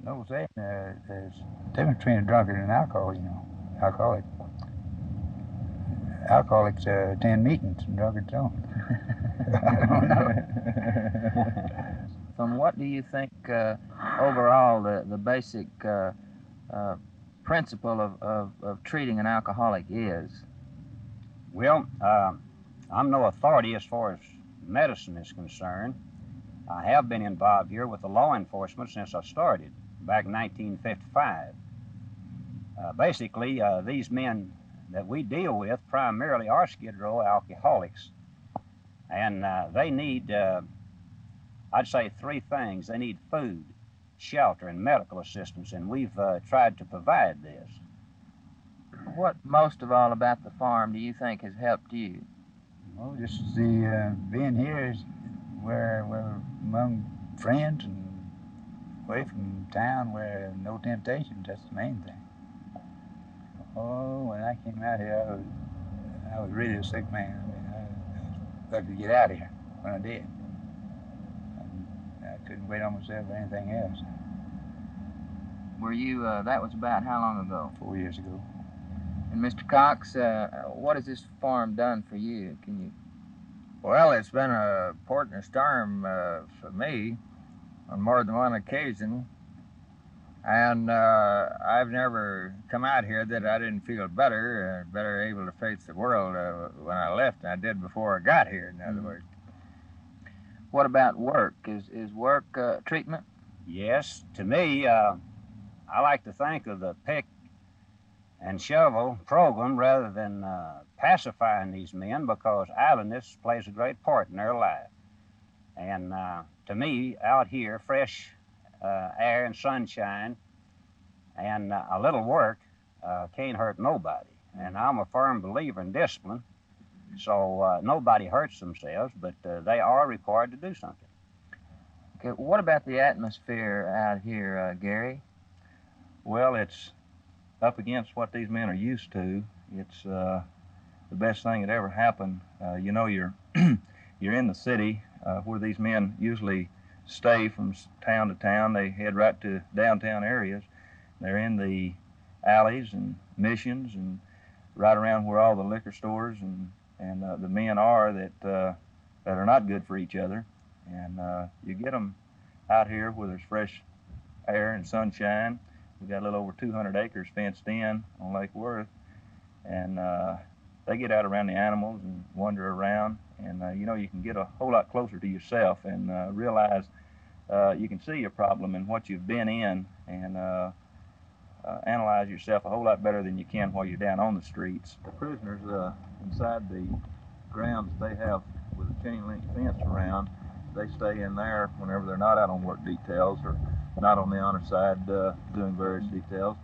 No saying, there's a difference between a drunkard and an alcoholic, you know. Alcoholic. Alcoholics attend meetings and drunkards don't. I don't know. From what do you think overall the basic principle of treating an alcoholic is? Well, I'm no authority as far as medicine is concerned. I have been involved here with the law enforcement since I started back in 1955. Basically, these men that we deal with primarily are Skid Row alcoholics, and they need, I'd say, three things. They need food, shelter, and medical assistance, and we've tried to provide this. What most of all about the farm do you think has helped you? Well, just the being here is where we're among friends and away from town where no temptations. That's the main thing. Oh, when I came out here, I was really a sick man. I mean, I was lucky to get out of here when I did. I couldn't wait on myself or anything else. Were you, that was about how long ago? 4 years ago. And Mr. Cox, what has this farm done for you? Can you? Well, it's been a port in a storm for me on more than one occasion. And I've never come out here that I didn't feel better able to face the world when I left than I did before I got here, in other words. What about work? Is work treatment? Yes, to me, I like to think of the pick and shovel program rather than pacifying these men, because idleness plays a great part in their life. And to me, out here, fresh air and sunshine and a little work can't hurt nobody. And I'm a firm believer in discipline, so nobody hurts themselves, but they are required to do something. Okay, what about the atmosphere out here, Gary? Well, it's up against what these men are used to. It's the best thing that ever happened. You know, you're you're in the city where these men usually stay from town to town. They head right to downtown areas. They're in the alleys and missions and right around where all the liquor stores and the men are that are not good for each other. And you get them out here where there's fresh air and sunshine. We've got a little over 200 acres fenced in on Lake Worth, and they get out around the animals and wander around, and you know, you can get a whole lot closer to yourself and realize you can see your problem and what you've been in, and analyze yourself a whole lot better than you can while you're down on the streets. The prisoners inside the grounds they have with a chain link fence around, they stay in there whenever they're not out on work details or not on the honor side doing various details.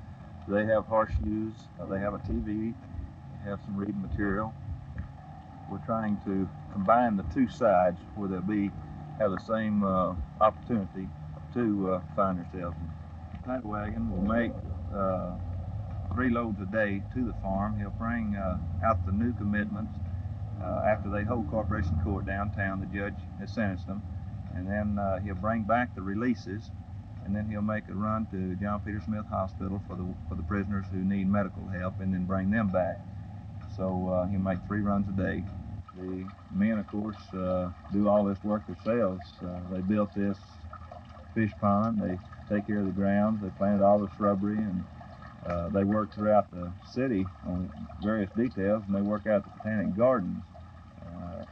They have horseshoes, they have a TV, they have some reading material. We're trying to combine the two sides where they'll have the same opportunity to find themselves. The paddy wagon will make 3 loads a day to the farm. He'll bring out the new commitments after they hold corporation court downtown. The judge has sentenced them, and then he'll bring back the releases, and then he'll make a run to John Peter Smith Hospital for the prisoners who need medical help, and then bring them back. So he'll make 3 runs a day. The men, of course, do all this work themselves. They built this fish pond. They take care of the grounds. They planted all the shrubbery, and they work throughout the city on various details, and they work out the Botanic Gardens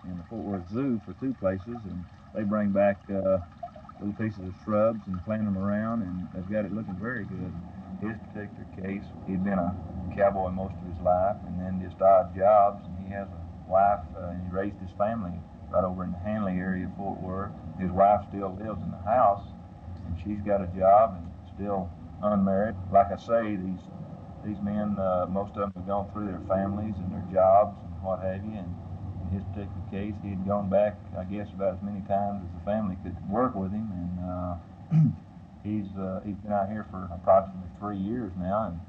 in the Fort Worth Zoo for 2 places, and they bring back little pieces of shrubs and plant them around, and they've got it looking very good. His particular case, he'd been a cowboy most of his life, and then just odd jobs, and he has a wife, and he raised his family right over in the Hanley area of Fort Worth. His wife still lives in the house, and she's got a job and still unmarried. Like I say, these men, most of them have gone through their families and their jobs and what have you, and in his particular case, he had gone back, I guess, about as many times as the family could work with him, and he's been out here for approximately 3 years now. And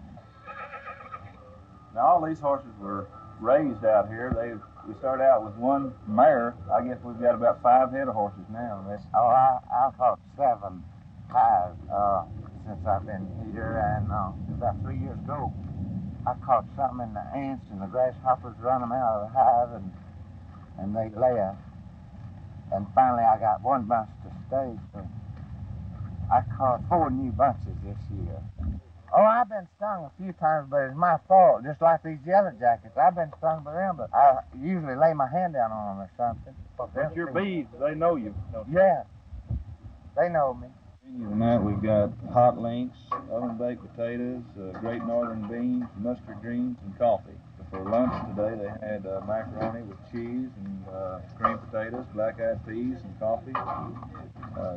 now all these horses were raised out here. We started out with 1 mare. I guess we've got about 5 head of horses now. Oh, I've got 7 calves since I've been here, and about 3 years ago, I caught something in the ants and the grasshoppers, run them out of the hive, and they left. And finally, I got one bunch to stay, so I caught 4 new bunches this year. Oh, I've been stung a few times, but it's my fault, just like these yellow jackets. I've been stung by them, but I usually lay my hand down on them or something. But your bees, they know you. Yeah, they know me. Tonight we've got hot links, oven-baked potatoes, great northern beans, mustard greens, and coffee. For lunch today they had macaroni with cheese and creamed potatoes, black-eyed peas, and coffee,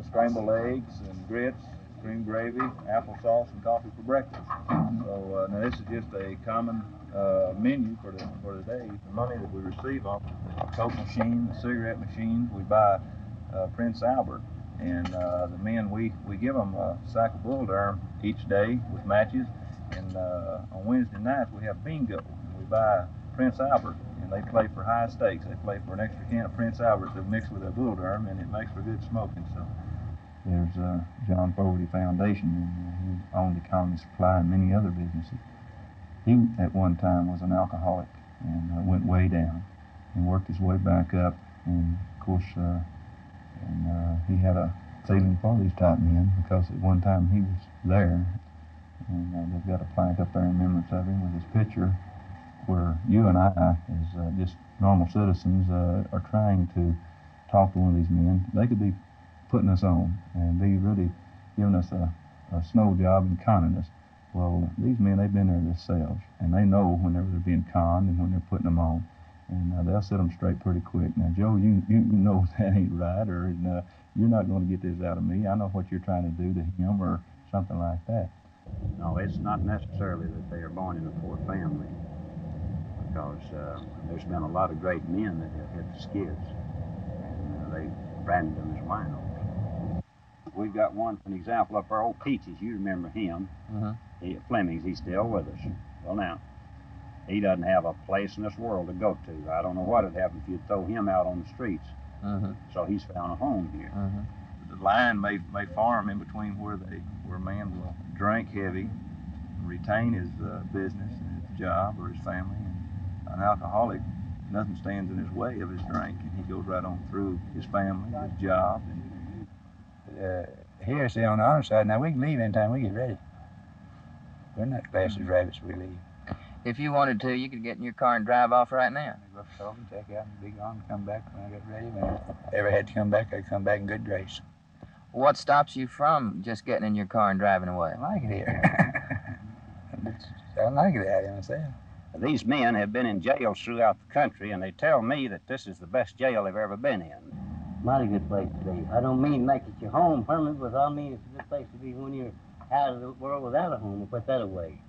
scrambled eggs and grits, cream gravy, applesauce, and coffee for breakfast. So now this is just a common menu for the day. The money that we receive off the Coke machine, the cigarette machines, we buy Prince Albert. And the men, we give them a sack of bull durham each day with matches. And on Wednesday nights we have bingo. And we buy Prince Albert, and they play for high stakes. They play for an extra can of Prince Albert to mix with their bull durham, and it makes for good smoking. So there's John Fogarty Foundation, and he owned Economy Supply and many other businesses. He at one time was an alcoholic and went way down and worked his way back up. And of course. He had a feeling for these type men because at one time he was there, and they've got a plaque up there in remembrance of him with his picture, where you and I, as just normal citizens, are trying to talk to one of these men. They could be putting us on and be really giving us a snow job and conning us. Well, these men, they've been there themselves, and they know whenever they're being conned and when they're putting them on. And they'll set them straight pretty quick. Now, Joe, you know that ain't right, or you're not going to get this out of me. I know what you're trying to do to him, or something like that. No, it's not necessarily that they are born in a poor family, because there's been a lot of great men that have hit the skids, and they branded them as winos. We've got one, for an example, up our old Peaches. You remember him? Flemings, he's still with us. Well, now, he doesn't have a place in this world to go to. I don't know what would happen if you'd throw him out on the streets. So he's found a home here. The line may form in between where a man will drink heavy, retain his business and his job or his family, and an alcoholic, nothing stands in his way of his drink, and he goes right on through his family, his job. Here, see, on the other side, now we can leave anytime we get ready. We're not fast as rabbits, we leave. If you wanted to, you could get in your car and drive off right now. Go up to Sullivan, take out and be gone, come back when I get ready. When I ever had to come back, I'd come back in good grace. What stops you from just getting in your car and driving away? I like it here. I like it out here myself. These men have been in jails throughout the country, and they tell me that this is the best jail they've ever been in. Mighty good place to be. I don't mean make it your home permanent, but I mean it's a good place to be when you're out of the world without a home, we'll put that away.